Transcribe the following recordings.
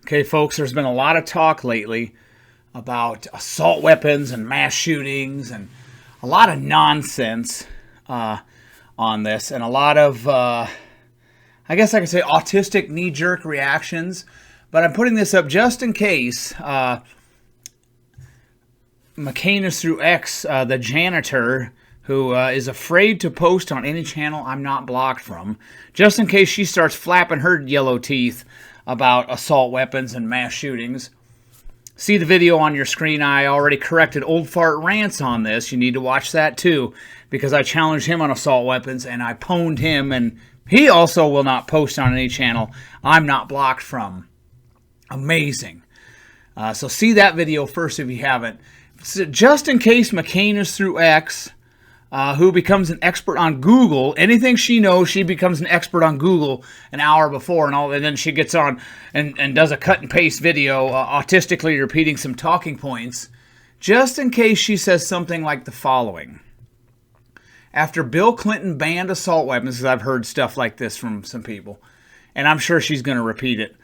Okay, folks, there's been a lot of talk lately about assault weapons and mass shootings and a lot of nonsense on this, and a lot of, I guess I could say, autistic knee-jerk reactions. But I'm putting this up just in case McCainisthroughX, the janitor, who is afraid to post on any channel I'm not blocked from, just in case she starts flapping her yellow teeth about assault weapons and mass shootings. See the video on your screen. I already corrected Old Fart Rants on this. You need to watch that too, because I challenged him on assault weapons and I pwned him, and he also will not post on any channel I'm not blocked from. Amazing. So see that video first if you haven't. So just in case McCainisthroughX, who becomes an expert on Google, anything she knows, she becomes an expert on Google an hour before, and then she gets on and does a cut and paste video, autistically repeating some talking points, just in case she says something like the following. After Bill Clinton banned assault weapons, because I've heard stuff like this from some people, and I'm sure she's going to repeat it.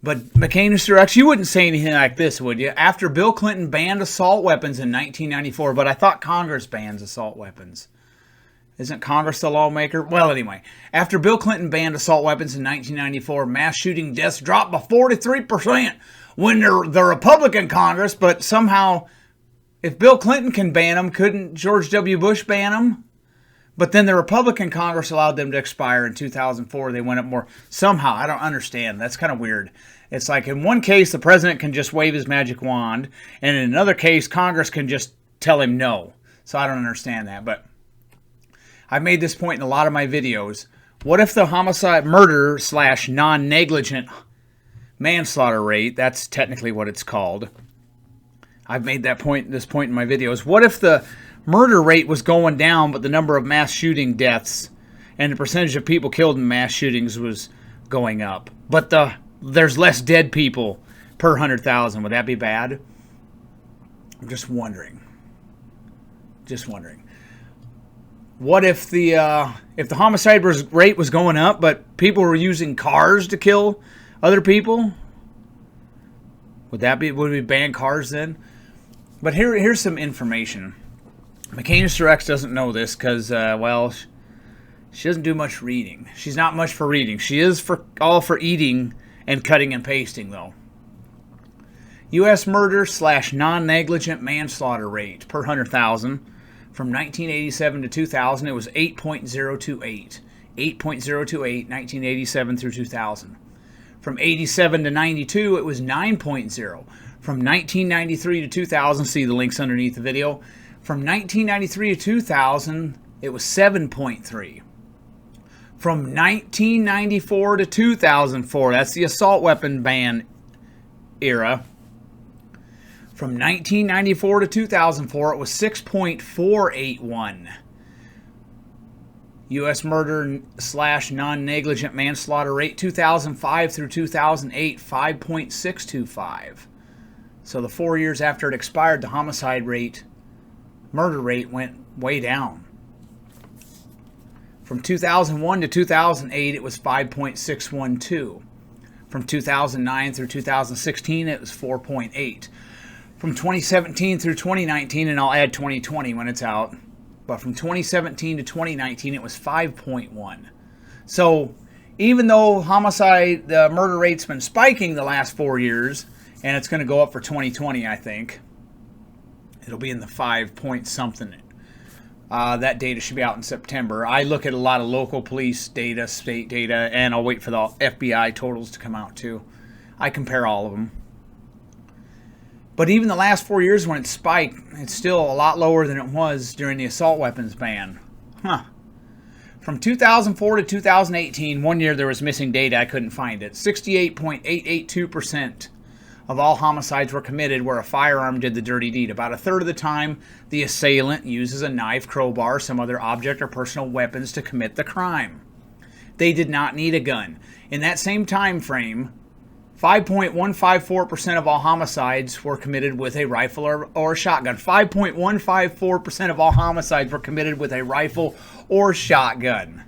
But McCainisthroughX, you wouldn't say anything like this, would you? After Bill Clinton banned assault weapons in 1994, but I thought Congress bans assault weapons. Isn't Congress the lawmaker? Well, anyway, after Bill Clinton banned assault weapons in 1994, mass shooting deaths dropped by 43% when the Republican Congress, but somehow, if Bill Clinton can ban them, couldn't George W. Bush ban them? But then the Republican Congress allowed them to expire in 2004. They went up more. Somehow, I don't understand. That's kind of weird. It's like in one case, the president can just wave his magic wand, and in another case, Congress can just tell him no. So I don't understand that. But I've made this point in a lot of my videos. What if the murder / non-negligent manslaughter rate, that's technically what it's called. I've made this point in my videos. What if the murder rate was going down, but the number of mass shooting deaths and the percentage of people killed in mass shootings was going up? But there's less dead people per 100,000. Would that be bad? I'm just wondering. What if the homicide rate was going up, but people were using cars to kill other people? Would we ban cars then? But here's some information. McCainisthroughX doesn't know this because, well, she doesn't do much reading. She's not much for reading. She is all for eating and cutting and pasting, though. U.S. murder / non-negligent manslaughter rate per 100,000. From 1987 to 2000, it was 8.028. 8.028, 1987 through 2000. From 87 to 92, it was 9.0. From 1993 to 2000, see the links underneath the video. From 1993 to 2000, it was 7.3. From 1994 to 2004, that's the assault weapon ban era. From 1994 to 2004, it was 6.481. U.S. murder / non-negligent manslaughter rate, 2005 through 2008, 5.625. So the 4 years after it expired, the murder rate went way down. From 2001 to 2008, it was 5.612. From 2009 through 2016, it was 4.8. From 2017 through 2019, and I'll add 2020 when it's out, but from 2017 to 2019, it was 5.1. So even though the murder rate's been spiking the last 4 years, and it's going to go up for 2020, I think. It'll be in the 5 point something. That data should be out in September. I look at a lot of local police data, state data, and I'll wait for the FBI totals to come out too. I compare all of them. But even the last 4 years when it spiked, it's still a lot lower than it was during the assault weapons ban. From 2004 to 2018, 1 year there was missing data. I couldn't find it. 68.882% of all homicides were committed where a firearm did the dirty deed. About a third of the time, the assailant uses a knife, crowbar, some other object, or personal weapons to commit the crime. They did not need a gun. In that same time frame, 5.154% of all homicides were committed with a rifle or a shotgun. 5.154% of all homicides were committed with a rifle or shotgun.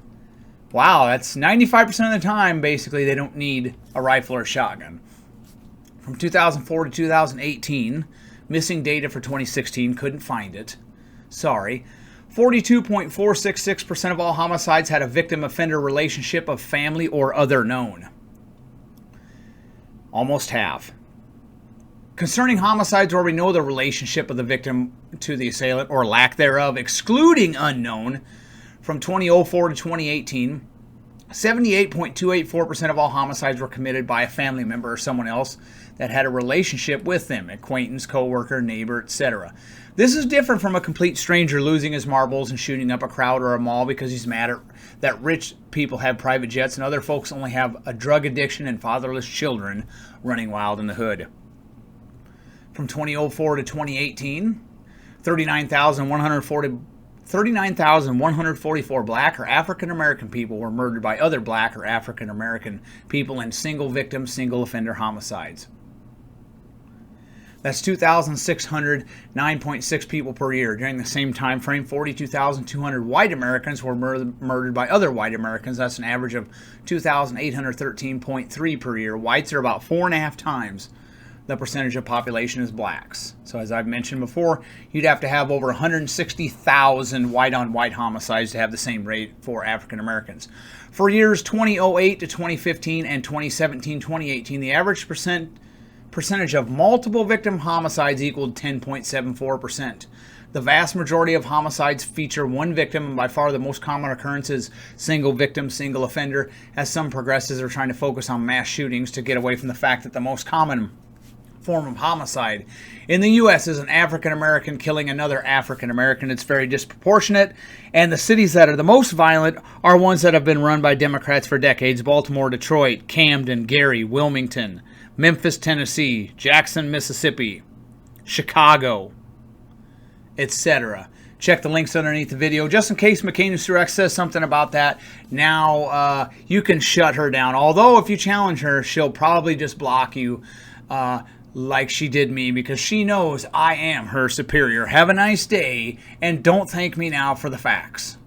Wow, that's 95% of the time, basically, they don't need a rifle or shotgun. From 2004 to 2018, missing data for 2016, couldn't find it. Sorry. 42.466% of all homicides had a victim-offender relationship of family or other known. Almost half. Concerning homicides where we know the relationship of the victim to the assailant or lack thereof, excluding unknown, from 2004 to 2018, 78.284% of all homicides were committed by a family member or someone else that had a relationship with them, acquaintance, coworker, neighbor, etc. This is different from a complete stranger losing his marbles and shooting up a crowd or a mall because he's mad at that rich people have private jets and other folks only have a drug addiction and fatherless children running wild in the hood. From 2004 to 2018, 39,144 black or African American people were murdered by other black or African American people in single victim, single offender homicides. That's 2,609.6 people per year. During the same time frame, 42,200 white Americans were murdered by other white Americans. That's an average of 2,813.3 per year. Whites are about 4.5 times the percentage of population as blacks. So as I've mentioned before, you'd have to have over 160,000 white-on-white homicides to have the same rate for African Americans. For years 2008 to 2015 and 2017-2018, the average percentage of multiple victim homicides equaled 10.74%. The vast majority of homicides feature one victim, and by far the most common occurrence is single victim, single offender, as some progressives are trying to focus on mass shootings to get away from the fact that the most common form of homicide in the U.S. is an African American killing another African American. It's very disproportionate, and the cities that are the most violent are ones that have been run by Democrats for decades: Baltimore, Detroit, Camden, Gary, Wilmington, Memphis, Tennessee, Jackson, Mississippi, Chicago, etc. Check the links underneath the video. Just in case McCainisthroughX says something about that, now you can shut her down. Although if you challenge her, she'll probably just block you like she did me, because she knows I am her superior. Have a nice day, and don't thank me now for the facts.